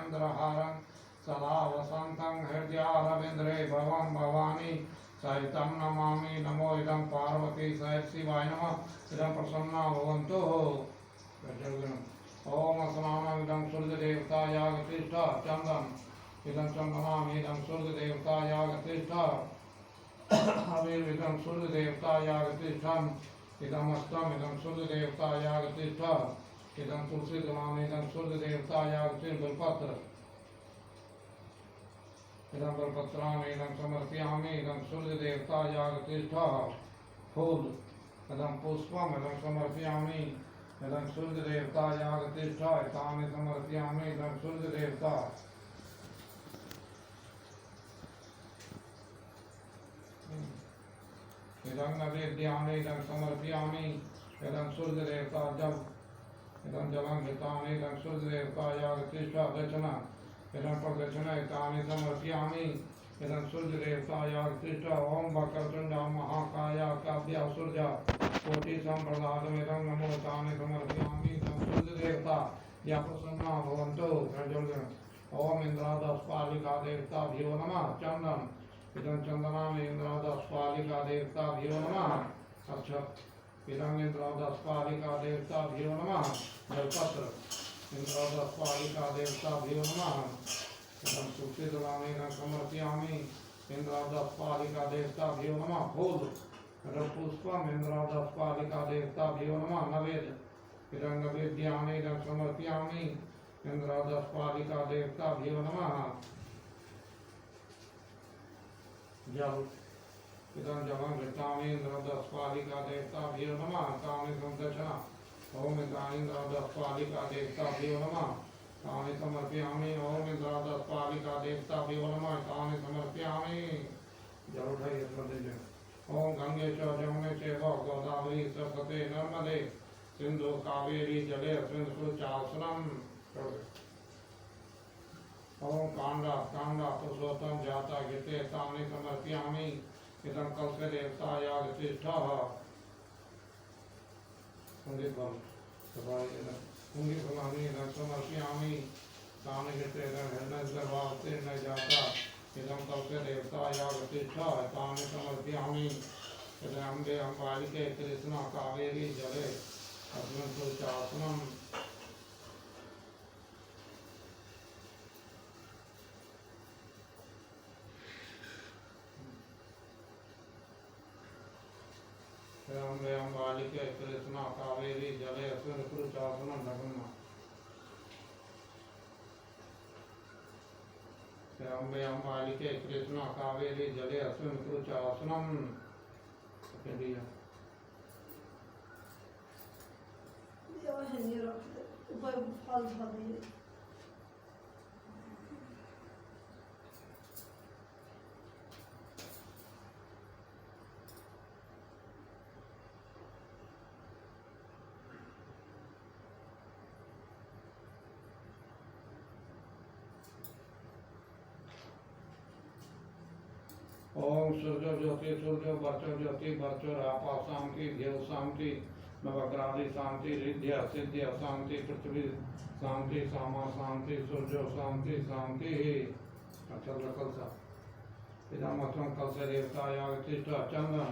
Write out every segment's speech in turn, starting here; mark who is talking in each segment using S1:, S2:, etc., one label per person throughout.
S1: चंद्रहारं सदा वसन्तं हृदयारविन्द्रे भवं भवानी सहितं नमामि। नमो इदं पार्वती सहित शिवाय नमः। इदं प्रसन्ना भवन्तु। ओम स्नानम् इदं सूर्यदेवतायागतिष्ठ चन्दन इदं चन्दनामि इदं सूर्यदेवतायागतिष्ठ अवीर् इदं सूर्यदेवतायागतिष्ठम् इदमस्तम् इदं सूर्यदेवतायागतिष्ठ इदं तुलसीदलामि इदं सूर्यदेवतायागतिर्बलपत्र इदं बलपत्राणि इदं समर्पयामि इदं सूर्यदेवतायागतिष्ठ फूल इदं पुष्पम् इदं समर्पयामि इदं सूर्यदेवतायागतिष्ठ एतानि समर्पयामि इदं सूर्यदेवता इदं नैवेद्यानि इदं समर्पयामि इदं सूर्यदेवता जल इदं जलं घृतानि इदं सूर्यदेवतायागतिष्ठ दक्षिणा इदं प्रदक्षिणा एतानि समर्पयामि इदं सूर्यदेवतायागतिष्ठ ओम वक्रतुण्डा महाकाय काव्यासुर्जा कोटिसम्प्रदातमिदं नमो तानि समर्पयामि इदं सूर्यदेवता या प्रसन्ना भवन्तु। ओम इंद्रादशपालिका देवताभ्यो नमः चन्दन इदं चन्दनामि इंद्रादशपालिका देवताभ्यो नमः अच्छा इदं इंद्रादशपालिका देवताभ्यो नमः जलपत्र इंद्रादशपालिका देवताभ्यो नमः इदं तुलसीदलामि इदं समर्पयामि इंद्रादशपालिका देवताभ्यो नमः फूल इदं पुष्पम् इंद्रादशपालिका देवताभ्यो नमः नैवेद्य इदं नैवेद्यानि इदं समर्पयामि इंद्रादशपालिका देवताभ्यो नमः जल इदं जलं घृतानि इंद्रादशपालिका देवताभ्यो नमः तानि दक्षिणा ओम इंद्रादशपालिका देवताभ्यो नमः तानि समर्पयामि ओम इंद्रादशपालिका देवताभ्यो नमः तानि समर्पयामि जल उठाइए प्रदेश ओम गंगे च जमुने चैव गोदावरी सरस्वती नर्मदे सिंधु कावेरी जले अस्मिन् ओम कांडा कांडा पुरुषोत्तम जाता गीते तानि समर्पयामि इदं कलशदेवतायागतिष्ठः पुंगिफलानि इदं समर्पयामि तानि गीते हृदयगर्भावतीर्णे जाता इदं कलशदेवतायागतिष्ठः तानि समर्पयामि इदं अम्बे अम्बालिके कृष्णा कावेरी जले अस्मिन् तुलसीआसनम् अम्बे अम्बालिके कृष्णा कावेरी जले अस्मिन् तुलसीआसनं ढगन्ना अम्बे अम्बालिके कृष्णा कावेरी जले अस्मिन् तुलसीआसनं
S2: ऊपर फल धर दिए
S1: ओम सूर्य ज्योति सूर्य वर्चो ज्योति वर्चो रापा शांति देव शांति नवग्रादी शांति रिद्ध्य सिद्ध्य शांति पृथ्वी शांति सामा शांति सूर्य शांति शांति अच्छा कलसा इदं अथं कलश देवतायागतिष्ठ चंदन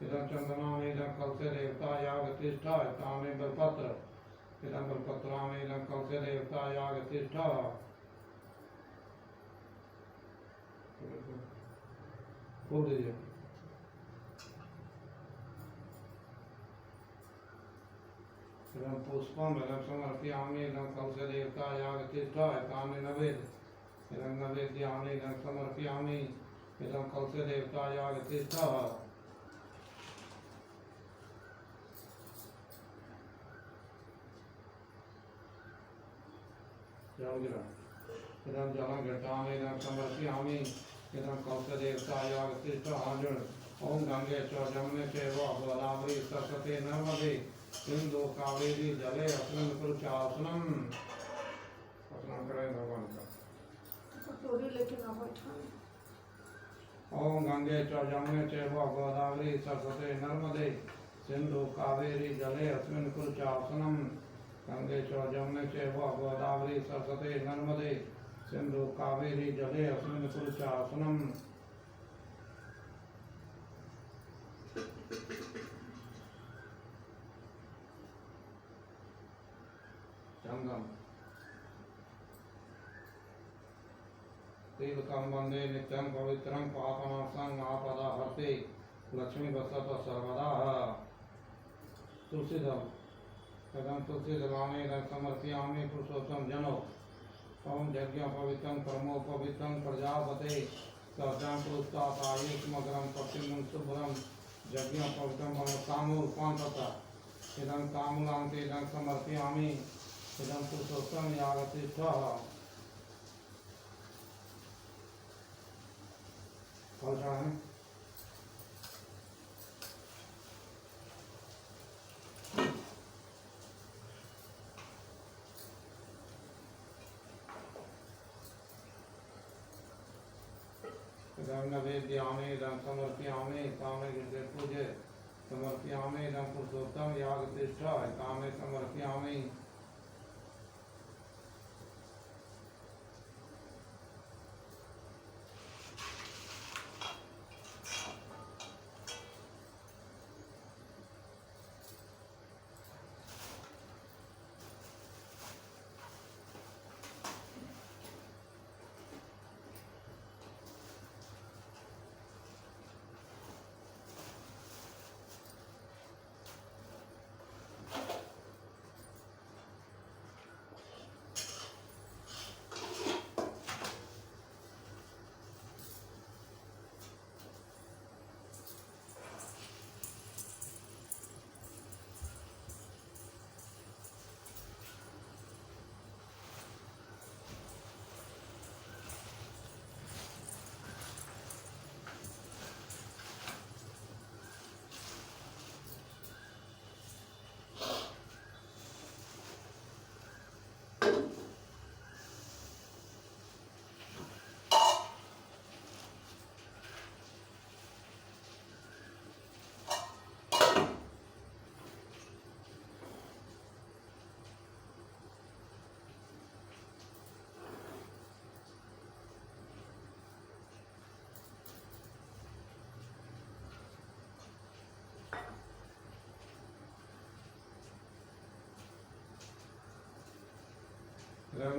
S1: इदं चंदनानि इदं कलश देवतायागतिष्ठ तानि बलपत्र इदं बलपत्राणि इदं कलश देवतायागतिष्ठ खोल दीजिए इदं पुष्पम् इदं समर्पयामि इदं कलशदेवतायागतिष्ठ एतानि नैवेद्य इदं नैवेद्यानि इदं समर्पयामि इदं कलशदेवतायागतिष्ठ इदं जलं घृतानि इदं समर्पयामि इदं कलशदेवतायागतिष्ठ अर्जुन ओम गंगे च जमुने चैव गोदावरी सरस्वती नर्मदे सिंधु कावेरी जले अस्मिन् तुलसीआसनं स्नान करें भगवान का
S2: कटोरी लेके ना बैठा
S1: ओम गंगे च जमुने चैव गोदावरी सरस्वती नर्मदे सिंधु कावेरी जले अस्मिन् तुलसीआसनं गंगे च जमुने चैव गोदावरी सरस्वती नर्मदे सिंधु कावेरी जले अस्मिन् कुरु चासनम्। चंदन तिलकं वंदे नित्यं पवित्रं पापनाशं आपदाहर्ते लक्ष्मी वसत सर्वदा। तुलसीदल कदम तुलसीदलानि समर्पयामि पुरुषोत्तम जनो। ओम यज्ञ पवित्रं परमो पवित्रं प्रजापते सज्जन पुरुषाय समग्रं पश्चिमं शुभ्रं यज्ञ पवित्रं परमकामोपान्तता इदं कामूलान्ते इदं समर्पयामि इदं पुरुषोत्तम यागतिष्ठः। फल चढ़ाएं। इदं नैवेद्यामि इदं समर्पयामि कामे गिरे पूजे समर्पयामि इदं पुरुषोत्तम यागतिष्ठः कामे समर्पयामि।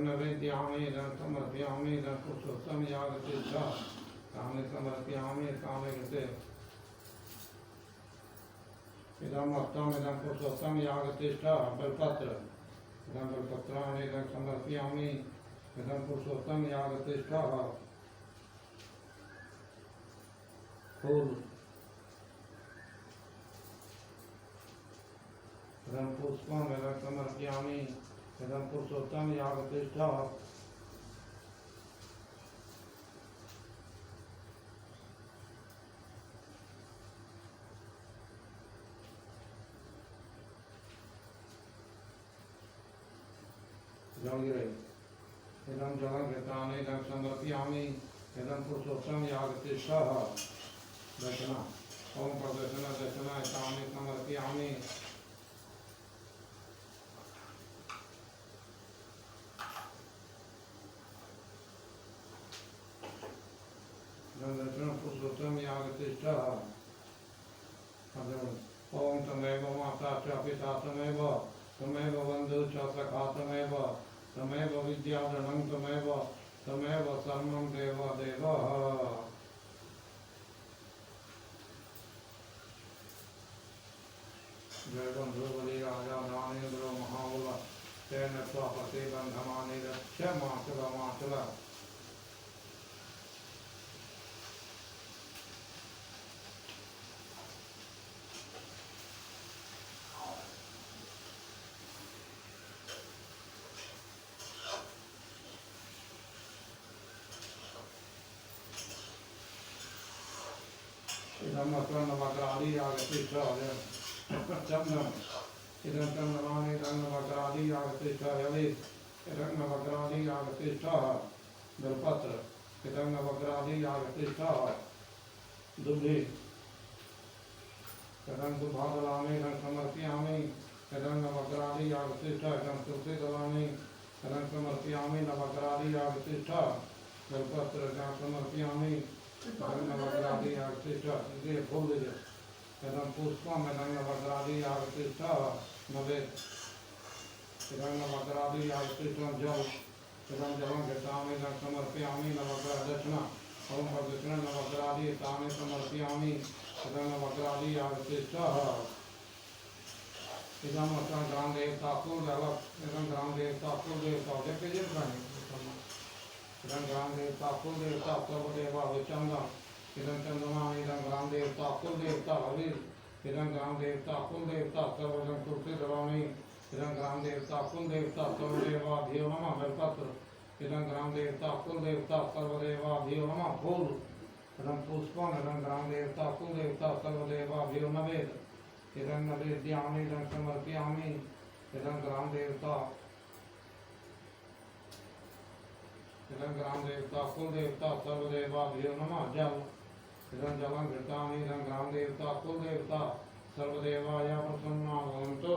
S1: नैवेद्यामि इदं समर्पयामि इदं पुरुषोत्तम यागतिष्ठः कामे समर्पयामि कामे कृते इदं अष्टम इदं पुरुषोत्तम यागतिष्ठः बेलपत्र इदं बेलपत्राणि इदं समर्पयामि इदं पुरुषोत्तम यागतिष्ठः। फूल इदं पुष्पम् इदं समर्पयामि इदं पुरुषोत्तम यागतिष्ठः। जलगिरे इदं जलघृतानि इदं समर्पयामि इदं पुरुषोत्तम यागतिष्ठः। दक्षिणा ओम प्रदक्षिणा दक्षिणा तानि समर्पयामि। दक्षिण पुरुषोत्तम यागतिष्ठः। ओम तमेव माता च पिता तमेव तमेव बन्धु च सखा तमेव तमेव विद्याधनं तमेव तमेव सर्वं देव देवः। जय बंधु बलि राजा दानेन्द्र महाबल तेन स्वापति बंधमानि रक्ष मातुल मातुल। इदं नवग्रादि यागतिष्ठः चंदन इदं चंदनानि इदं नवग्रादि यागतिष्ठः यवेत् इदं नवग्रादि यागतिष्ठः बेलपत्र इदं नवग्रादि यागतिष्ठः दुग्धि इदं दुग्धादलानि इदं समर्पयामि इदं नवग्रादी यागशिष्ठ इदं तुलसी दलानि इदं समर्पयामि नवग्रादी यागशिष्ठ बेलपत्र इदं समर्पयामि इदं नवग्रादी यागशिष्ठ ये फूल दीजिए इदं पुष्पम इदं नवग्रादी यागशिष्ठ नवेद इदं नवग्रादी यागशिष्ठ जल इदं जलं घृतामि इदं समर्पयामि नवग्रह दक्षिणा ओम प्रदक्षिण नवग्रादी तानि समर्पयामि इदं नवग्रादी यागशिष्ठ इदं अस्माकं ग्राम देवता कुल देवता इदं ग्राम देवता कुल देवता जब इदं ग्राम देवता कुल देवता सर्वदेवा विचंदन इदं चंदना इदं ग्राम देवता कुल देवता हविर इदं ग्राम देवता कुल देवता सर्वजन तुलसी दलानि इदं ग्राम देवता कुल देवता सर्वदेवाभ्यो नमः बेलपत्र इदं ग्राम देवता कुल देवता सर्वदेवाभ्यो नमः फूल इदं पुष्पम इदं ग्राम देवता कुल देवता सर्वदेवाभ्यो नवेद इदं नवेद्यामि इदं समर्पयामि इदं ग्राम देवता कुल देवता सर्वदेवाभ्यो नमः जल इदं जलं घृतामि इदं ग्राम देवता कुल देवता सर्वदेवाय प्रसन्ना भवन्तु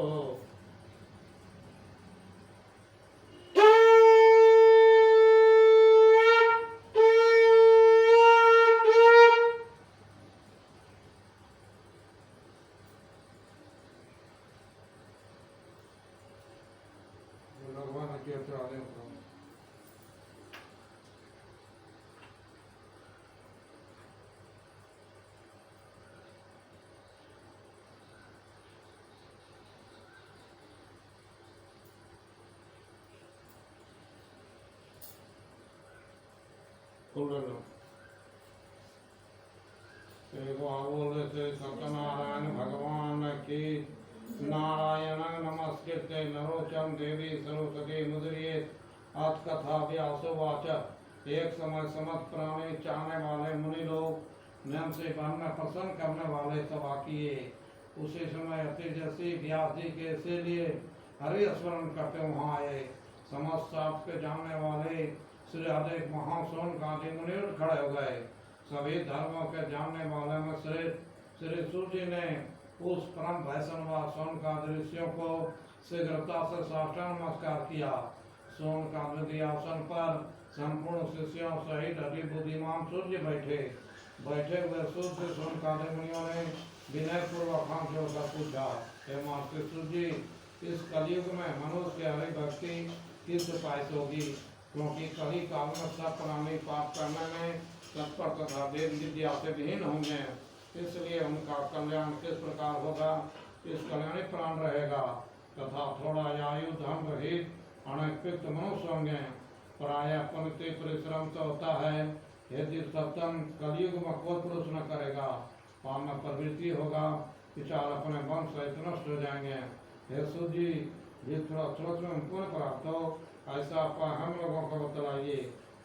S1: भगवान के आदेश बोले से सत्यनारायण भगवान की नारायण नमस्कृत्य नरोचम देवी सरस्वती मुद्रियेत आज कथा व्यासोवाच एक समय समस्त प्राणी चाहने वाले मुनि लोग नियम से बनना पसंद करने वाले सभा किए। उसी समय तेजस्वी व्यास जी के से लिए हरि स्मरण करते वहाँ आए। समस्त शास्त्र के जानने वाले श्री अधिक महासोन गांधी मुनि उठ खड़े हो गए। सभी धर्मों के जानने वाले में श्री सूर्य ने उस परम वैष्णव सोन का ऋषियों को शीघ्रता से साष्टांग नमस्कार किया। सोन का आसन पर संपूर्ण शिष्यों सहित अति बुद्धिमान सूर्य बैठे हुए सूर्य सोन का मुनियों ने विनय पूर्वक हाथ जोड़कर पूछा, हे मास्टर सूर्य, इस कलयुग में मनुष्य की हरि भक्ति किस उपाय से होगी? क्योंकि कली काल में सब प्राणी पाप करने में तत्पर तथा वेद विद्या से विहीन होंगे, इसलिए उनका कल्याण किस प्रकार होगा? इस कल्याणी प्राण रहेगा तथा थोड़ा आयु धन रहित अनैतिक मनुष्य होंगे। प्राय पुण्य परिश्रम तो होता है, यदि सत्तम कलयुग में कोई पुरुष न करेगा, पाप में प्रवृत्ति होगा, विचार अपने वंश सहित नष्ट हो जाएंगे। हे सूर्य, जिस स्रोत में पुण्य प्राप्त हो ऐसा हम लोगों को बतलाइए।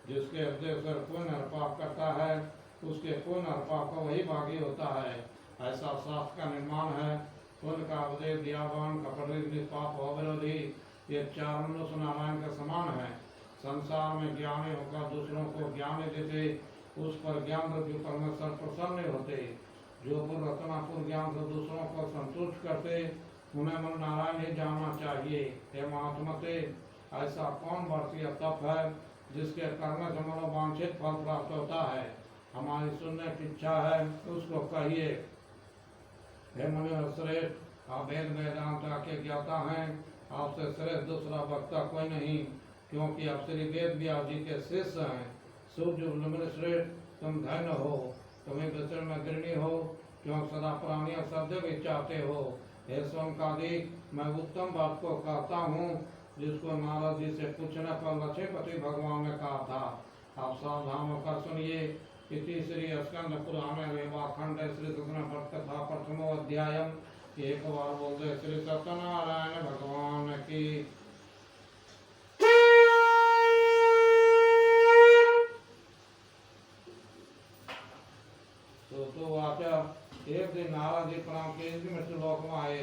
S1: जिसके हृदय से पुण्य और पाप करता है उसके पुण्य और पाप का वही भागी होता है, ऐसा शास्त्र का निर्माण है। पुण्य का उपदेश दियावान कपट निष्पाप अविरोधी ये चार मनुष्य नारायण के समान है। संसार में ज्ञानी होकर दूसरों को ज्ञान देते, उस पर ज्ञान रूपी परमेश्वर प्रसन्न होते। जो पुरुष रचनापूर्ण ज्ञान से दूसरों को संतुष्ट करते उन्हें मन नारायण ही जानना चाहिए। हे महात्मते, ऐसा कौन वर्षीय तप है जिसके करने से मनोवांछित फल प्राप्त होता है? हमारी सुनने की इच्छा है, उसको कहिए। हे मुनि श्रेष्ठ, आप वेद वेदांत के ज्ञाता हैं, आपसे श्रेष्ठ दूसरा वक्ता कोई नहीं, क्योंकि आप श्री वेद व्यास जी के शिष्य हैं। सूर्य श्रेष्ठ, तुम धन्य हो, तुम्हें विचरण में गिरणी हो, क्यों सदा प्राणियों सद्य भी चाहते हो। हे सोमकादिक, मैं उत्तम बात को कहता हूँ जिसको नारद जी से पूछने पर लक्ष्मीपति भगवान ने कहा था। आप सावधान होकर सुनिए। इति श्री स्कंद पुराणे रेवाखंड श्री कृष्ण भक्त कथा प्रथमो अध्याय। एक बार बोल दे श्री सत्यनारायण भगवान की। तो वाचा एक दिन नारद जी प्रणाम के मृत्युलोक में आए।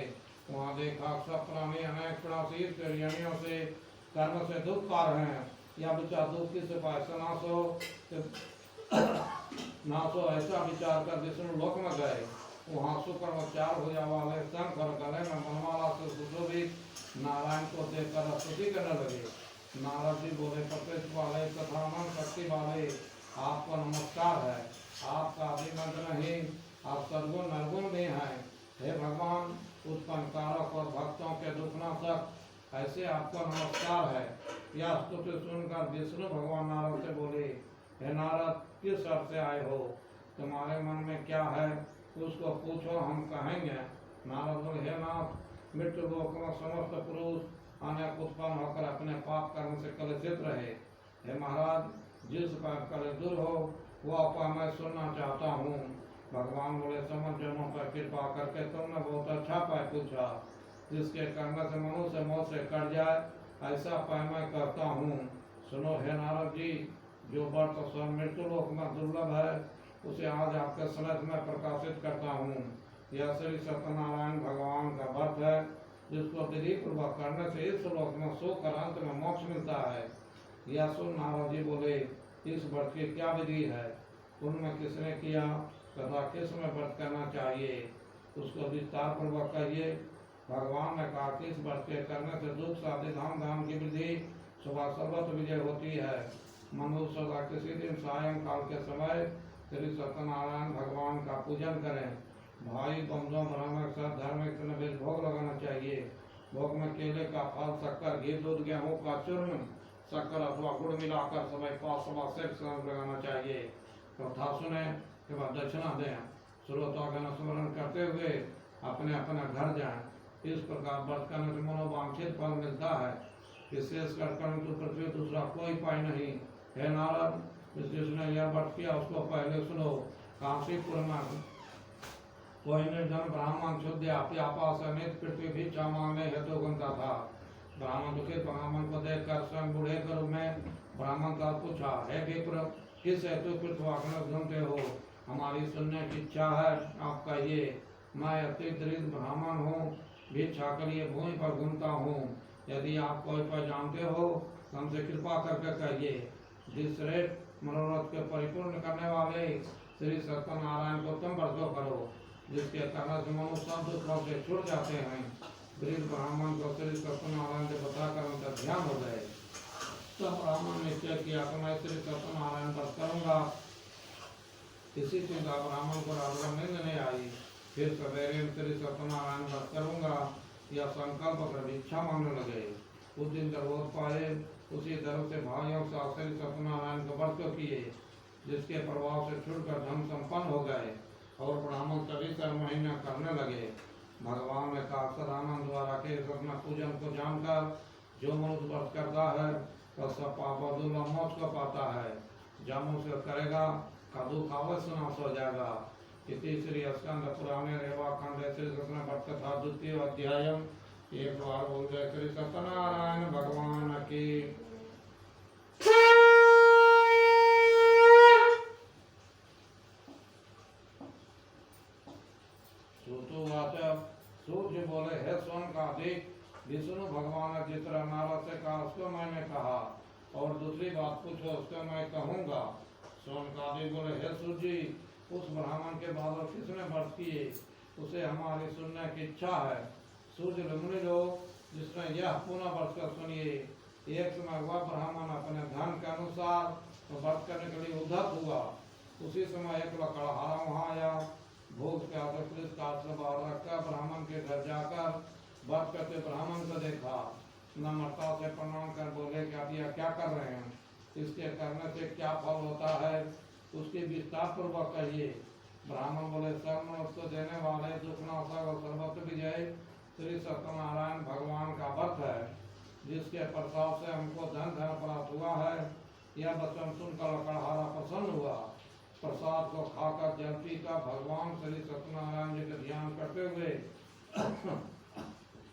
S1: वहाँ देखा सब प्राणी अनेक प्राचीन प्रियणियों से कर्म से दुख पा रहे हैं। या विचार दुख किस उपाय से नाश हो ऐसा विचार कर विष्णु लोक में गए। वहाँ शुक्रोच्चार हो जा वाले शंख और गले में मनमाला से सुशोभित नारायण को देखकर स्तुति करने लगे। नारद जी बोले, प्रकृति वाले तथा मन शक्ति वाले, आपको नमस्कार है। आपका अभिमत नहीं, आप सद्गुण निर्गुण भी हैं। हे भगवान, उत्पन्न कारक और भक्तों के दुखनाशक, ऐसे आपको नमस्कार है। यह स्तुति सुनकर विष्णु भगवान नारद से बोले, हे नारद, किस अर्थ से आए हो? तुम्हारे मन में क्या है उसको पूछो, हम कहेंगे। नारद बोले, हे नाथ, मृत्यु लोक में समस्त पुरुष अनेक उत्पन्न होकर अपने पाप कर्म से कलुषित रहे। हे महाराज, जिस पर कल दूर हो वो अपा मैं सुनना चाहता हूँ। भगवान बोले, समझ जनों पर कृपा करके तुमने बहुत अच्छा पाय पूछा। जिसके करने से मनुष्य मौत से कट जाए, ऐसा पाय मैं करता हूँ। सुनो हे नारद जी, जो व्रत स्वयं मृत्यु लोक में दुर्लभ है, उसे आज आपके सलह में प्रकाशित करता हूँ। यह श्री सत्यनारायण भगवान का व्रत है, जिसको विधि पूर्वक करने से इस लोक में सुख और अंत में मोक्ष मिलता है। यह सुन नारद जी बोले, इस व्रत की क्या विधि है? उनमें किसने किया तथा किस में व्रत करना चाहिए, उसको विस्तार पूर्वक कहिए। भगवान ने कहा कि इस व्रत के करने से दुख साधि धाम धाम की वृद्धि सुबह सर्वत्र विजय होती है। मनुष्य सदा किसी दिन सायंकाल के समय श्री सत्यनारायण भगवान का पूजन करें। भाई बंधुओं ब्राह्मण साथ धार्मिक नैवेद्य भोग लगाना चाहिए। भोग में केले का फल, शक्कर, घी, दूध, गेहूँ का चूर्ण, शक्कर अथवा गुड़ मिलाकर समय 5 सेक लगाना चाहिए। कथा सुने के बाद दक्षिणा दें। श्रोता का स्मरण करते हुए अपने अपने घर जाएं। इस प्रकार व्रत करने से मनोवांछित फल मिलता है। विशेष कर कर्म तो पृथ्वी दूसरा कोई पाय नहीं। हे नारद, जिसने यह व्रत किया उसको पहले सुनो। काशीपुर में कोई निर्धन ब्राह्मण शुद्ध व्यापा समेत पृथ्वी भी भिक्षा मांगने हेतु घूमता था। ब्राह्मण दुखित ब्राह्मण को देखकर स्वयं बूढ़े के रूप में ब्राह्मण का पूछा, हे विप्र, किस हेतु पृथ्वी घूमते हो? हमारी सुनने की इच्छा है, आप कहिए। मैं अति दरिद्र ब्राह्मण हूँ, भिक्षा के लिए भूमि पर घूमता हूँ। यदि आप कोई पर जानते हो तो हमसे कृपा करके कहिए। जिस रेट मनोरथ के परिपूर्ण करने वाले श्री सत्यनारायण को तुम व्रत करो, जिसके कारण से मनुष्य सब दुखों से छूट जाते हैं। वृद्ध ब्राह्मण को श्री सत्यनारायण से बताकर उनका ध्यान हो गए। तब ब्राह्मण ने निश्चय किया कि मैं श्री सत्यनारायण व्रत करूंगा। इसी चिंता ब्राह्मण को रात भर नींद नहीं आई। फिर सवेरे श्री सत्यनारायण व्रत करूंगा यह संकल्प कर भिक्षा मांगने लगे। उस दिन गर्भोध पाए, उसी धर्म से भाइयों से श्री सत्यनारायण को व्रत किए, जिसके प्रभाव से छूटकर धन संपन्न हो गए और ब्राह्मण सभी कर्म महीना करने लगे। भगवान ने कहा, सदानंद द्वारा के अपना पूजन को जानकर जो मनुष्य व्रत करता है वह सब पापों दुर्लभ मोक्ष को पाता है। जब मनुष्य करेगा का दुख अवश्य नाश हो जाएगा। इति श्री स्कंद पुराणे रेवाखंड श्री कृष्ण भक्त कथा 2 अध्याय। एक बार बोल जय श्री सत्यनारायण भगवान की। सूर्य बोले, हे सोन का अधिक, विष्णु भगवान ने जिस तरह नारद से कहा उसको मैंने कहा, और दूसरी बात पूछो उसको मैं कहूँगा। सोन का अधिक बोले, हे सूर्य, उस ब्राह्मण के बाद किसने व्रत किए उसे हमारी सुनने की इच्छा है। सूर्य मुनि लोग, जिसने यह पुनः व्रत कर सुनिए। एक समय वह ब्राह्मण अपने धन के अनुसार व्रत करने के लिए उद्धत हुआ। उसी समय एक लकड़हारा वहाँ आया। भोग के पुलिस का बाहर रखकर ब्राह्मण के घर जाकर व्रत करते ब्राह्मण को देखा। नम्रता से प्रणाम कर बोले कि आप यह क्या कर रहे हैं, इसके करने से क्या फल होता है, उसके विस्तार पूर्वक कहिए। ब्राह्मण बोले, सर्वमनुष्य देने वाले दुखनाशक और सर्वत्र विजय श्री सत्यनारायण भगवान का व्रत है, जिसके प्रसाद से हमको धन प्राप्त हुआ है। यह वचन सुनकर लकड़हारा प्रसन्न हुआ। प्रसाद को खाकर जल पीकर भगवान श्री सत्यनारायण जी का ध्यान करते हुए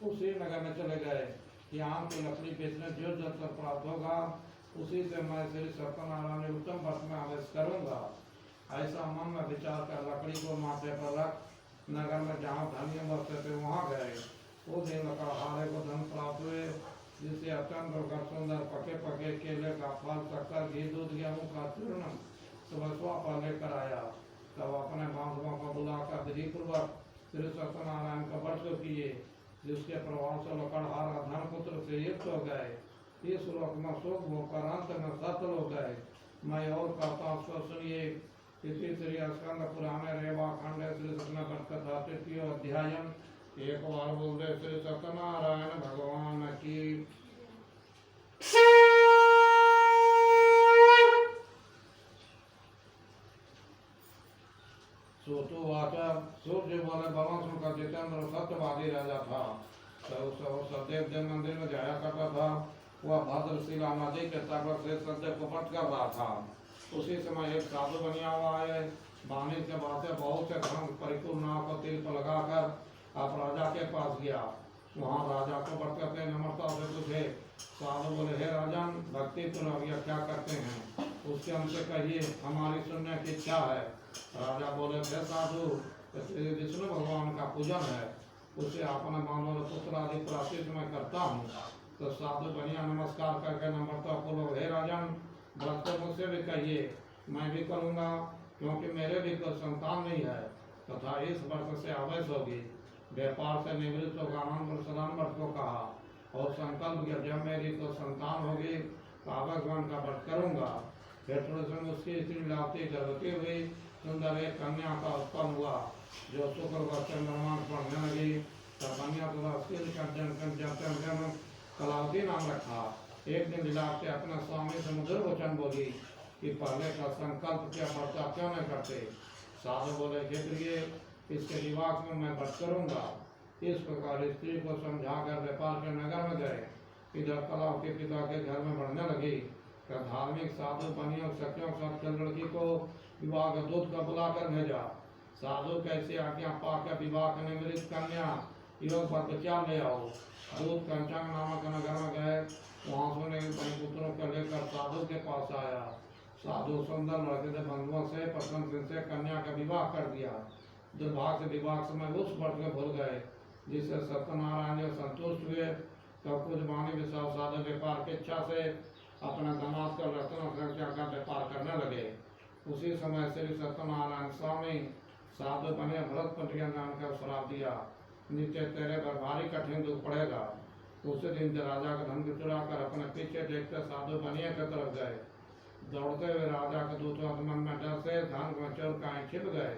S1: उसी नगर में चले गए कि आम की लकड़ी बेचने जो जल तक प्राप्त होगा उसी से मैं श्री सत्यनारायण उत्तम व्रत में आवेश करूंगा। ऐसा मन में विचार कर लकड़ी को माथे पर रख नगर में जहाँ धनी बसते थे वहाँ गए। वो दिन लकड़हारे को धन प्राप्त हुए, जिससे अत्यंत सुंदर पके पके केले का फल, शक्कर, घी, दूध, गेहूँ का चूर्ण सुबह पर लेकर आया। तब अपने बांधवों को बुलाकर विधिपूर्वक श्री सत्यनारायण का व्रत किए, जिसके प्रभाव से लकड़हारा धनपुत्र से युक्त हो गए। इस लोक में सुख होकर अंत में सत्य हो गए। मैं और कहता हूँ उसको सुनिए। इसी श्री स्कंद पुराणे रेवा खंडे श्री सत्य व्रत कथा तृतीय अध्याय। एक बार बोल दे श्री सत्यनारायण भगवान की। सोतुवाचा सूर्य बोले बलवंश का जितेंद्र सत्यवादी राजा था। सदैव देव मंदिर में जाया करता था। वह भद्रशिला नदी के तट से सदैव को पट कर रहा था। उसी समय एक साधु बनिया हुआ है। वाणी के बातें बहुत से धन परिपूर्ण नाव को तिल पर लगाकर आप राजा के पास गया। वहाँ राजा को व्रत करते नम्रता से पूछे। साधु बोले, हे राजन, भक्ति पूर्वक यह क्या करते हैं? उसके हमसे कहिए, हमारी सुनने की इच्छा है। राजा बोले, हे साधु, श्री विष्णु भगवान का पूजन है, उसे अपने मानव पुत्र आदि प्राप्ति मैं करता हूँ। तो साधु बनिया नमस्कार करके नम्रता पूर्वक, हे राजन, व्रत तो मुझसे भी कहिए, मैं भी करूँगा, क्योंकि मेरे भी कोई संतान नहीं है तथा इस वर्ष से अवैध होगी। व्यापार से निवृत्त होगा आनंद सदान व्रत को कहा और संकल्प किया, जब मेरी को संतान होगी तो आवागमन का व्रत करूँगा। फिर थोड़े समय उसकी स्त्री लाती गर्भवती हुई। सुंदर एक कन्या का उत्पन्न हुआ, जो शुक्र व चंद्रमा पढ़ने लगी। तब कन्या को कलावती नाम रखा। एक दिन लीलावती अपने स्वामी से मधुर वचन बोली कि पहले का संकल्प क्या व्रत क्यों नहीं करते? साधु बोले, हे प्रिय, इसके विवाह में मैं व्रत करूँगा। इस प्रकार स्त्री को समझाकर व्यापार के नगर में गए। इधर कलावती पिता के घर में बढ़ने लगी। धार्मिक साधु बनियों सखियों सब लड़की को विवाह का दूत का बुलाकर भेजा। साधु कैसे आज्ञा पाकर विवाह के निमित्त कन्या योग पर बचा ले आओ। दूत कंचन नामक नगर में गए। वहाँ सोने के पुत्रों को लेकर साधु के पास आया। साधु सुंदर लड़के के बंधुओं से पसंद से कन्या का विवाह कर दिया। दुर्भाग्य से विवाह समय उस व्रत को भूल गए जिससे सत्यनारायण जी संतुष्ट हुए। तब कुछ वाणी विश्वास साधु व्यापार की इच्छा से अपना दामाद का रत्न संख्या का व्यापार करने लगे। उसी समय श्री सत्यनारायण स्वामी साधु बने भरत पटिया नाम का श्राप दिया, नीचे तेरे पर भारी कठिन दुख पड़ेगा। उसी दिन राजा का धन चुरा कर अपने पीछे देखते साधु बनिया की तरफ गए। दौड़ते हुए राजा के दूतों मन में डर से धन में चोर कहीं छिप गए।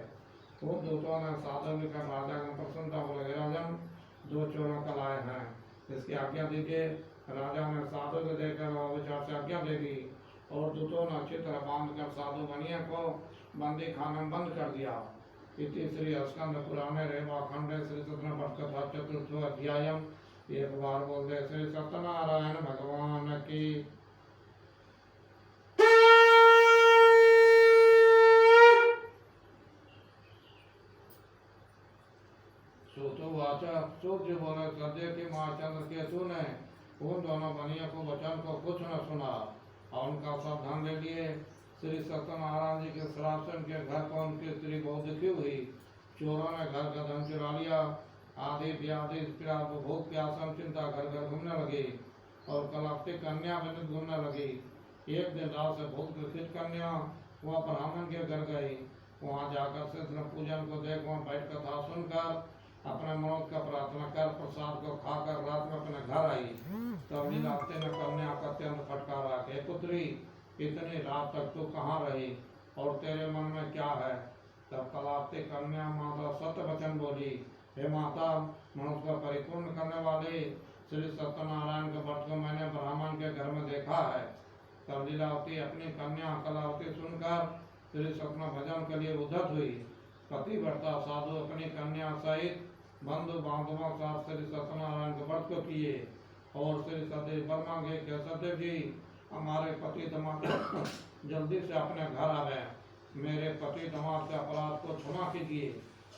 S1: उन दूतों ने साधु ने कहा, राजा को प्रसन्नता बोले, राजन, दो चोरों का लाए हैं, इसकी आज्ञा दीजिए। राजा ने साधु को देखकर विचार से आज्ञा दे दी और दूतों ने अच्छी तरह बांध कर साधु बनिया को बंदी खाने में बंद कर दिया। इति श्री स्कंद पुराणे रेवा खंडे श्री सत्य व्रत कथा चतुर्थ अध्याय। एक बार बोल दे श्री सत्यनारायण भगवान की। वाचा सूर्य बोले, सदैव की माँ चंद्र केतु ने उन दोनों बनियों को वचन को कुछ न सुना और उनका सावधान ले लिए। श्री सत्यनारायण जी के श्राप से उनके घर पर उनकी स्त्री बहुत दुखी हुई। चोरों ने घर का धन चुरा लिया। आदि व्याधि भूख प्यास चिंता घर घर घूमने लगी और कलावती कन्या भी घूमने लगी। एक दिन रात से भूख दुखित कन्या वह ब्राह्मण के घर गई। वहाँ जाकर कृष्ण पूजन को देख वहाँ बैठ कथा सुनकर अपने मनोज का प्रार्थना कर प्रसाद को खाकर रात में अपने घर आई। तब लीलावती ने कन्या का अत्यंत फटकारा, हे पुत्री, इतनी रात तक तू कहाँ रही और तेरे मन में क्या है? तब कलावती कन्या माता सत्य वचन बोली, हे माता, मनोज को परिपूर्ण करने वाले श्री सत्यनारायण के व्रत को मैंने ब्राह्मण के घर में देखा है। तब लीलावती अपनी कन्या कलावती सुनकर श्री सत्य भजन के लिए उद्धत हुई। पतिव्रता साधु अपनी कन्या सहित बंधु बांधवों साथ श्री सत्यनारायण के व्रत को किए और श्री सदैव वर्मा गए कि सदैव जी, हमारे पति दामाद जल्दी से अपने घर आ गए, मेरे पति दामाद के अपराध को क्षमा कीजिए।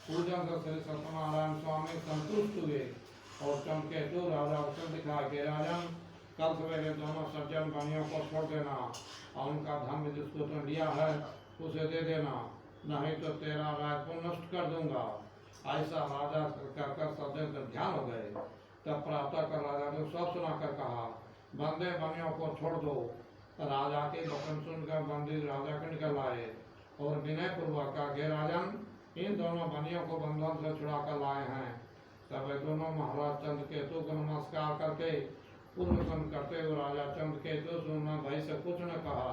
S1: पूजन से श्री सत्यनारायण स्वामी संतुष्ट हुए और चमकेतु राजा को दिखाया कि राजन, कल सवेरे दोनों सज्जन बनियों को छोड़ देना और उनका धन जिसको तुमने लिया है उसे दे देना, नहीं तो तेरा राज को नष्ट कर दूंगा। ऐसा राजा कर सदैव ध्यान हो गए। तब प्रातः कर राजा ने सब सुनाकर कहा, बंदे बनियों को छोड़ दो। राजा के वचन सुनकर बंदी राजा के निकल आए और विनय पूर्वक कहा कि राजन, इन दोनों बनियों को बंधन से छुड़ा कर लाए हैं। तब वे दोनों महाराज चंद्रकेतु को नमस्कार करके पूर्ण करते हुए राजा चंद्रकेतु से उन्होंने भय से कुछ न कहा।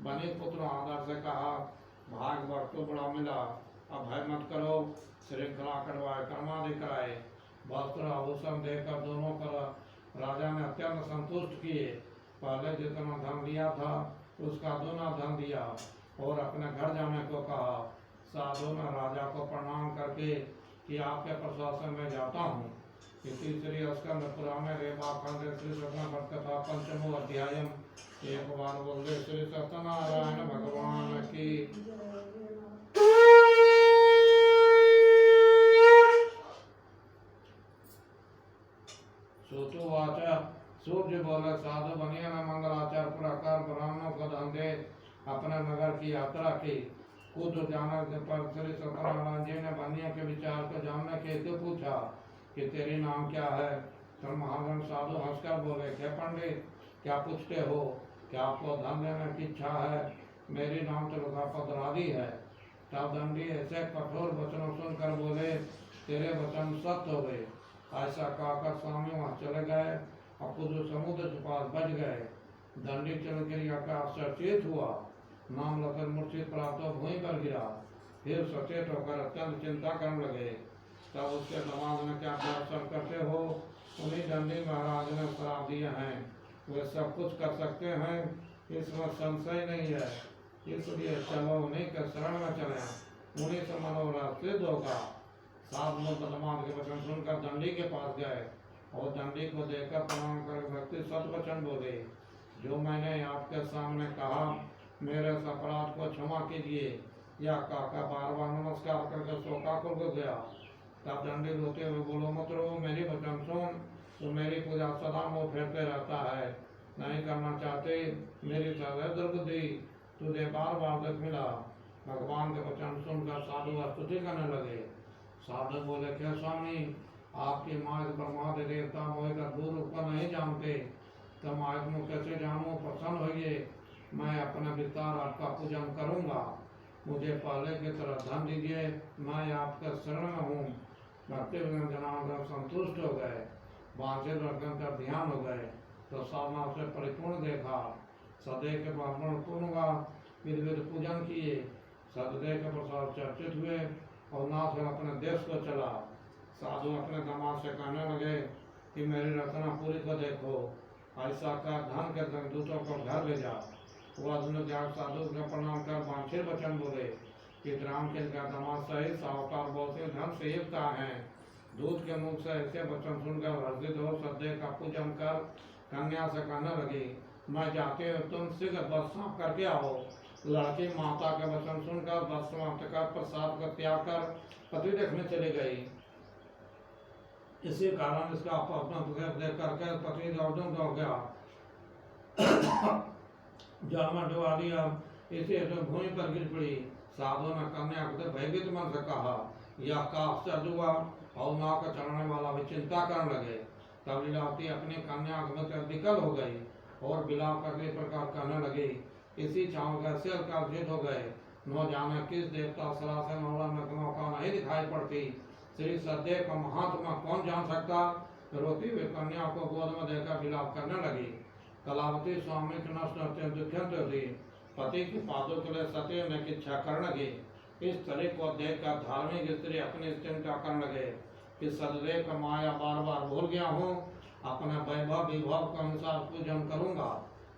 S1: बनी पुत्र आदर से कहा, भाग वक्त तो बड़ा मिला, अब भय मत करो, श्रृंखला करवाए, कर्मादि कराए, वस्त्र आभूषण देकर दोनों पर राजा ने अत्यंत संतुष्ट किए। पहले जितना धन लिया था उसका दूना धन दिया और अपने घर जाने को कहा। साधु ने राजा को प्रणाम करके कि आपके प्रशासन में जाता हूँ। इसी श्री स्कंद पुराणे रेवाखंड श्री सत्यनारायण कथा पंचमो अध्यायम। एक बार बोले श्री सत्यनारायण भगवान की। सुतुवाच, सूर्य बोले, साधु बनिए न मंगलाचार प्रकार ब्राह्मणों को धन दे अपने नगर की यात्रा की। कुछ जाने पर श्री सत्यनारायण जी ने बनिया के विचार को जानने के हेतु पूछा कि तेरी नाम क्या है। तो महाजन साधु हंसकर बोले, क्या पंडित, क्या पूछते हो, क्या आपको धन देने की इच्छा है? मेरी नाम तो लुकापतरादी है। तब दंडी ऐसे कठोर वचनों सुनकर बोले, तेरे वचन सत्य हो गए। ऐसा कहकर स्वामी वहां चले गए और खुद समुद्र के पास बच गए। दंडी चल गिर आश्चर्यचकित हुआ, नाम लेकर मूर्छित प्राप्त भूमि पर गिरा। फिर सचेत होकर अत्यंत चिंता करने लगे। तब उसके दामाद ने क्या दर्शन करते हो, उन्हीं दंडी महाराज ने श्राप दिए हैं, वे सब कुछ कर सकते हैं, इसमें संशय नहीं है। इसलिए चलो उन्हीं के शरण में चले, उन्हीं से मनोरथ सिद्ध होगा। सात लोग दामाद के वचन सुनकर दंडी के पास गए और दंडी को देखकर प्रणाम कर भक्ति सत वचन बोले, जो मैंने आपके सामने कहा, मेरे इस अपराध को क्षमा कीजिए। या काका बार बार नमस्कार करके शोकाकुल हो गया। तब दंडी रोते हुए बोलो, मत रो, मेरी वचन सुन, तो मेरी पूजा सदा मुँह फेरते रहता है, नहीं करना चाहते, मेरी सदैव दुर्बुद्धि तुझे बार बार दुख मिला। भगवान के वचन सुनकर साधु स्तुति करने लगे। साधु बोले, क्या स्वामी, आपकी मार्ग ब्रह्मादि देवता मोह का दूर ऊपर नहीं जानते, तो मार्ग में कैसे जानूं? प्रसन्न होइए, मैं अपना विस्तार आपका पूजन करूंगा। मुझे पहले की तरह धन दीजिए, मैं आपके शरण में हूँ। भक्ति जनार्दन संतुष्ट हो गए, वांछित रखन का ध्यान हो गए, तो साधना से परिपूर्ण देखा। सदैव के ब्राह्मण पूर्ण हुआ, विध पूजन किए, सदैव के प्रसाद चर्चित हुए और नाथ अपने देश को चला। साधु अपने दामाद से कहने लगे कि मेरी रचना पूरी को देखो, ऐसा कर धन के दूतों को घर ले जा। वह साधु को प्रणाम कर वांछित वचन बोले कि राम के दामाद सहित साहूकार बहुत से धन से युक्त हैं। दूत के मुख से ऐसे वचन सुनकर हर्षित हो सदैव का पूजन कर कन्या से कहने लगी, मैं जाते हो, तुम शीघ्र बस साफ करके आओ। लड़की माता के वचन सुनकर बस समाप्त कर प्रसाद को त्याग कर पति देखने चली गई। इसी कारण इसका अपना देख करके पति दौड़ हो गया, जल में डुबा दिया। इसी हेतु भूमि पर गिर पड़ी। साधु ने कन्या को भयभीत मन से कहा, यह का आश्चर्य हुआ और नाव का चढ़ने वाला भी चिंता करने लगे। तब लीलावती अपनी कन्या में विकल हो गई और विलाप करके प्रकार कहने लगी, इसी छाव का सिर का भेद हो गए, न जाने किस देवता सलाह से मौका नहीं दिखाई पड़ती। श्री सदैव का महात्मा कौन जान सकता। रोती हुई कन्या को गोद में देकर विलाप करने लगी। कलावती स्वामी के नष्ट अत्यंत दुखित हुई, पति के पादों के लिए सत्य में की इच्छा करने लगी। इस तरह को देखकर धार्मिक स्त्री अपनी चिंता करने लगे कि सदैव का माया बार बार भूल गया हूँ, अपने वैभव विभव के अनुसार पूजन करूंगा।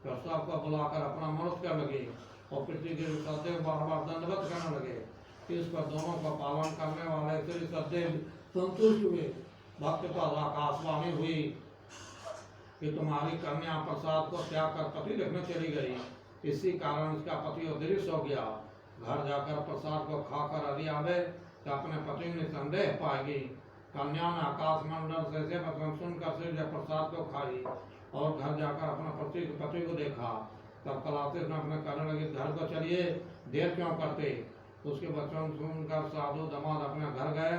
S1: फिर सबको बुलाकर अपना मनुष्य करने लगी और पृथ्वी के सदैव बार बार दंडवत करने लगे। इस पर दोनों का पालन करने वाले श्री सदैव संतुष्ट हुए। भक्त पर आकाशवाणी हुई कि तुम्हारी कन्या प्रसाद को त्याग कर पति देखने चली गई। इसी कारण इसका पति अदृश्य हो गया। घर जाकर प्रसाद को खाकर यदि आवे तो अपने पति में संदेह पाएगी। कन्या ने आकाश मंडल से वचन सुनकर सिर्फ प्रसाद को खाई और घर जाकर अपना पति को देखा। तब कलातीत ने अपने कहने लगे, घर को चलिए, देर क्यों करते। उसके वचन सुनकर साधु दामाद अपने घर गए।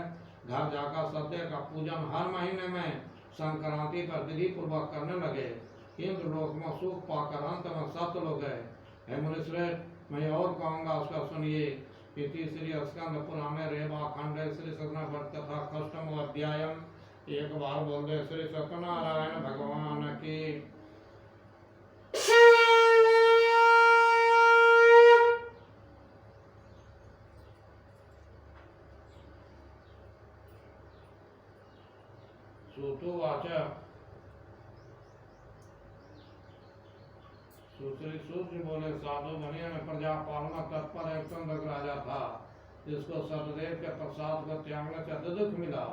S1: घर जाकर सत्य का पूजन हर महीने में संक्रांति पर विधि पूर्वक करने लगे। इंद्र लोक में सुख पाकर अंत में सत्य लोग गए। हे मुनिश्रेष्ठ, मैं और कहूँगा, उसका सुनिए। इति श्री स्कंद पुराणे रेवा खंडे श्री सत्यनारायण कथा कष्टम अध्यायम। एक बार बोल दे श्री सत्यनारायण भगवान की। सुतुवाच सुश्री सूर्य बोले, साधु मुनियों में प्रजा पालना तत्पर एक चंदक राजा था, जिसको सतदेव के प्रसाद को त्यागने से दुख मिला।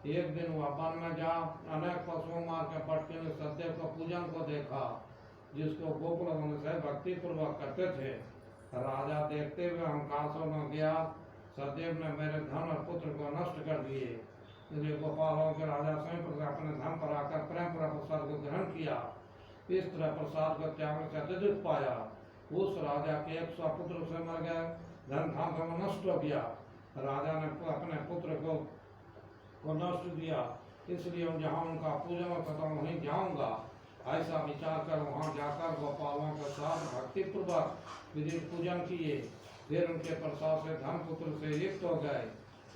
S1: एक दिन वह वन में जा अनेक पशुओं मार के पटके ने सतदेव को पूजन को देखा, जिसको गोकुल मनुष्य भक्ति पूर्वक करते थे। राजा देखते हुए अहंकार से न गया, सतदेव ने मेरे धन और पुत्र को नष्ट कर दिए। इसलिए गोपालों के राजा स्वयं अपने धन पर आकर प्रेम पूर्वक प्रसाद को ग्रहण किया। इस तरह प्रसाद को त्यागने से अत्यधिक पाया। उस राजा के 100 पुत्र से मर गए, धन धाम नष्ट हो गया। राजा ने अपने पुत्र को नष्ट दिया, इसलिए जहाँ उनका पूजन होता वहीं जाऊंगा। ऐसा विचार कर वहाँ जाकर गोपालों के साथ भक्ति पूर्वक विधि पूजन किए। फिर उनके प्रसाद से धन पुत्र से युक्त हो गए।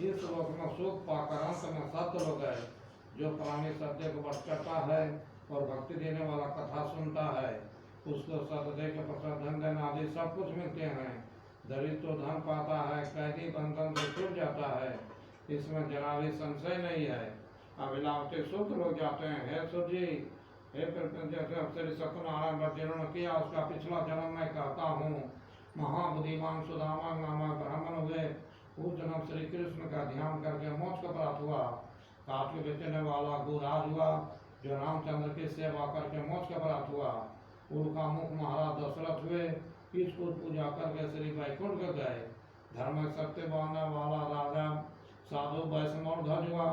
S1: इस लोक में सुख पाकर अंत में सत्य हो गए। जो प्राणी सत्य को वश करता है और भक्ति देने वाला कथा सुनता है, उसको सतदेव के प्रसाद धन देना आदि सब कुछ मिलते हैं। दरिद्र तो धन पाता है, कैदी बंधन से छूट जाता है, इसमें जरा भी संशय नहीं है। अभिलाषी सूत्र हो जाते हैं। हे सूर्य, हे श्री सत्यनारायण व्रत जिन्होंने किया, उसका पिछला जन्म मैं कहता हूँ। महाबुद्धिमान सुदामा नामक ब्राह्मण हुए। उस जन्म श्री कृष्ण का ध्यान करके मोक्ष को प्राप्त हुआ। काट के बेचने वाला गुराज हुआ, जो रामचंद्र की सेवा करके मोक्ष को प्राप्त हुआ। उनका मुख महाराज दशरथ हुए, इसको पूजा करके श्री वैकुंठ को गए। धर्म सत्य बांधने वाला राजा साधु वैष्णव ध्वज हुआ,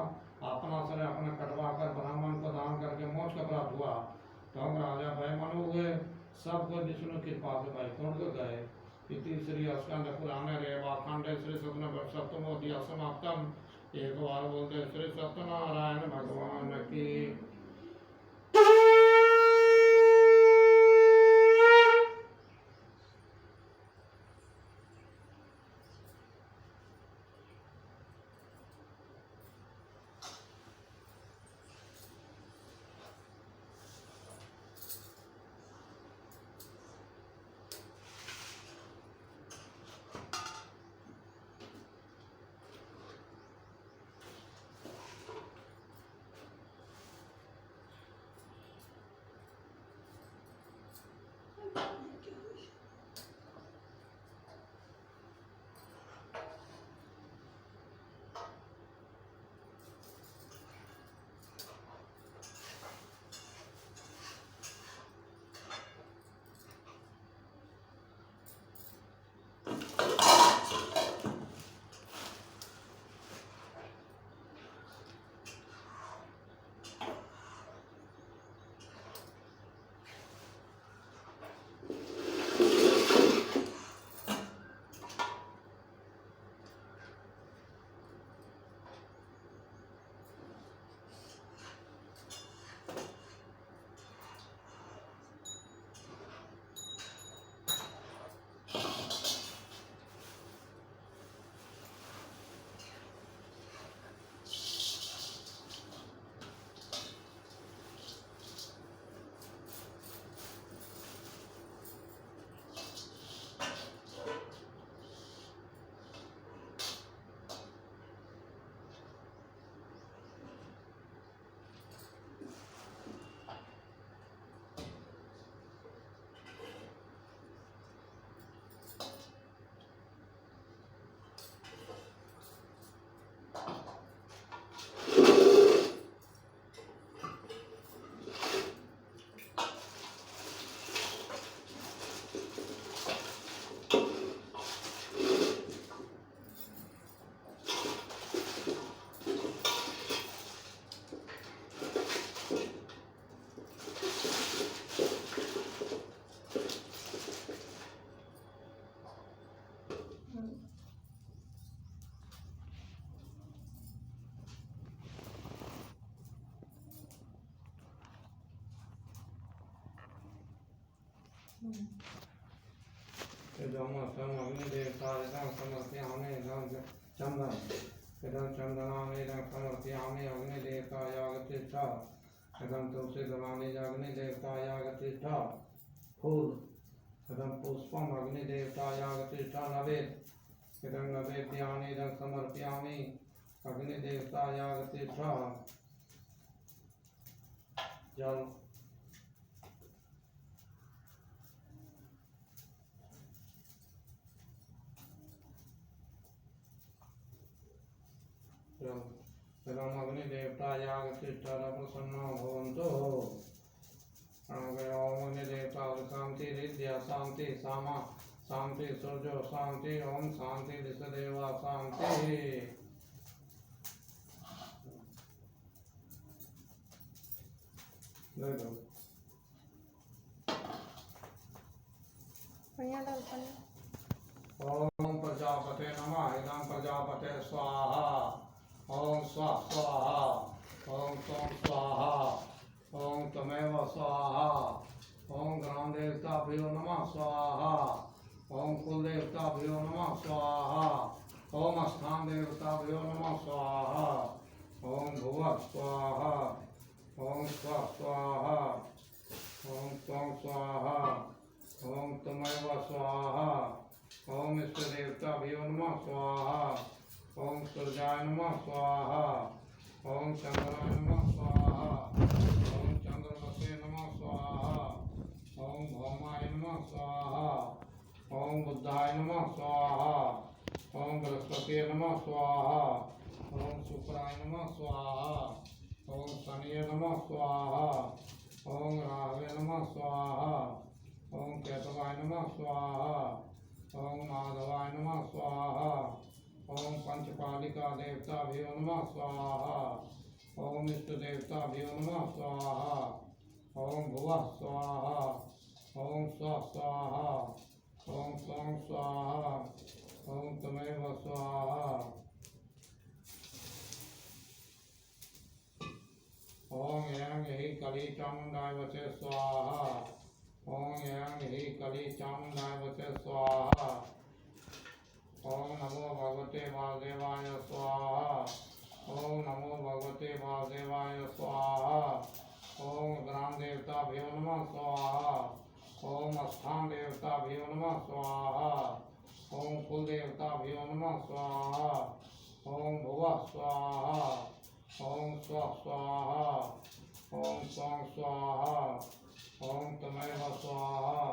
S1: अपना शरीर अपने कटवा कर ब्राह्मण को दान करके मोक्ष को प्राप्त हुआ। तो राजा वैमनु हुए, सबको विष्णु कृपा से वैकुंठ को गए। इति श्री स्कंद पुराणे रेवा खंडे श्री सत्यनारायण सप्तमोऽध्यायः समाप्तम्। एक बार बोलते श्री सत्यनारायण भगवान की। इदम असम अग्निदेवताय इदं समर्पयामि इदं चंदन इदं चंदनानि इदं समर्पयामि अग्निदेवताय आगतिष्ठ इदं तुलसी दलानि अग्निदेवताय आगतिष्ठ फूल इदं पुष्पम् अग्निदेवताय आगतिष्ठ नवेद इदं नवेद्यानि इदं समर्पयामि अग्निदेवताय आगतिष्ठ जल इदम् अग्निदेवताय आगतिष्ठ प्रसन्नो भवन्तु ओम अग्निदेवता शांति रिद्या शांति सामा शांति सूर्यो शांति ओम शांति दिशदेवा शांति ले लो ओम प्रजापते नमः इदं प्रजापते स्वाहा ओम स्वाहा ओम स्वाहा ओम तमेव स्वाहा ओम ग्राम देवताभ्यो नमः स्वाहा ओम कुल देवताभ्यो नमः स्वाहा ओम स्थान देवताभ्यो नमः स्वाहा ओम भुवः स्वाहा ओम स्वाहा ओम स्वाहा ओम तमेव स्वाहा ओम इष्ट देवताभ्यो नमः स्वाहा ओम सूर्याय नमः स्वाहा ओम चंद्राय नमः स्वाहा ओम चंद्रमसे नमः स्वाहा ओम भौमाय नमः स्वाहा ओम बुद्धाय नमः स्वाहा ओम बृहस्पति नमः स्वाहा ओम शुक्राय नमः स्वाहा ओम शनिये नमः स्वाहा ओम राहवे नमः स्वाहा ओम केतवाय नमः स्वाहा ओम माधवाय नमः स्वाहा ओम पंचपालिका देवताभ्यो नमः स्वाहा ओम इष्ट देवताभ्यो नमः स्वाहा ओम भुवः स्वाहा ओम स्वाहा ओम स्वाहा ओम तमेव स्वाहा ओम यं हि कली चामुंडाय वचे स्वाहा ओम यं हि कली चामुंडाय वचे स्वाहा ओम नमो भगवते वासुदेवाय स्वाहा ओम नमो भगवते वासुदेवाय स्वाहा ओम ग्राम देवताभ्यो नमः स्वाहा ओम स्थान देवताभ्यो नमः स्वाहा ओम कुल देवताभ्यो नमः स्वाहा ओम भुवः स्वाहा ओम स्वाहा ओम स्वाहा ओम तमेव स्वाहा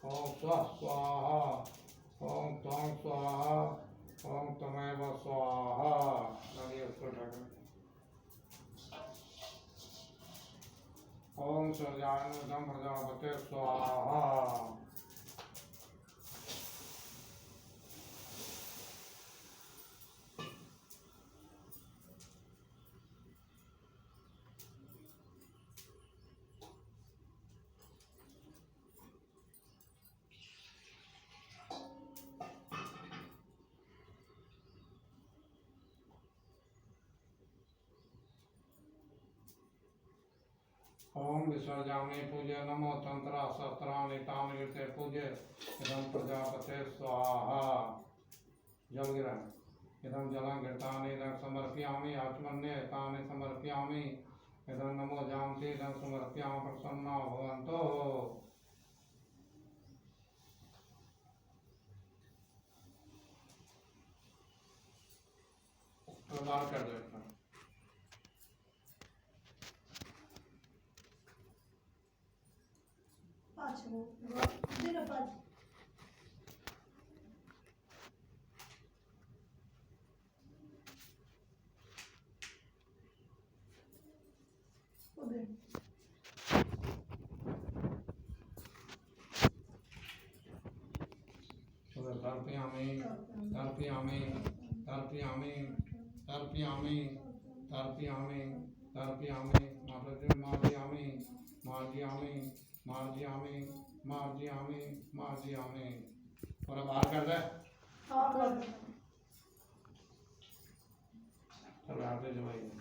S1: ओम स्वाहा ओम स्वाहा ओम तमेव स्वाहा। ओम सूर्याय नमः प्रजापते स्वाहा ओम विसर्जामि पूज्य नमो तंत्रा शस्त्राणि तानि ऋते पूज्य इदं प्रजापते स्वाहा जल गिरा इदं जलं घृतानि इदं समर्पयामि आचमन्ये तानि समर्पयामि इदं नमो जानति इदं समर्पयामि प्रसन्ना भवन्तु प्रदान कर देता
S2: पाँच वो दिन पाँच उधर
S1: तर्पयामि तर्पयामि तर्पयामि तर्पयामि तर्पयामि तर्पयामि मार्जयामि मार्जयामि मार्जयामि मार्जयामि मार्जयामि और बाहर कर दे
S2: हाँ
S1: चलो आते जो भाई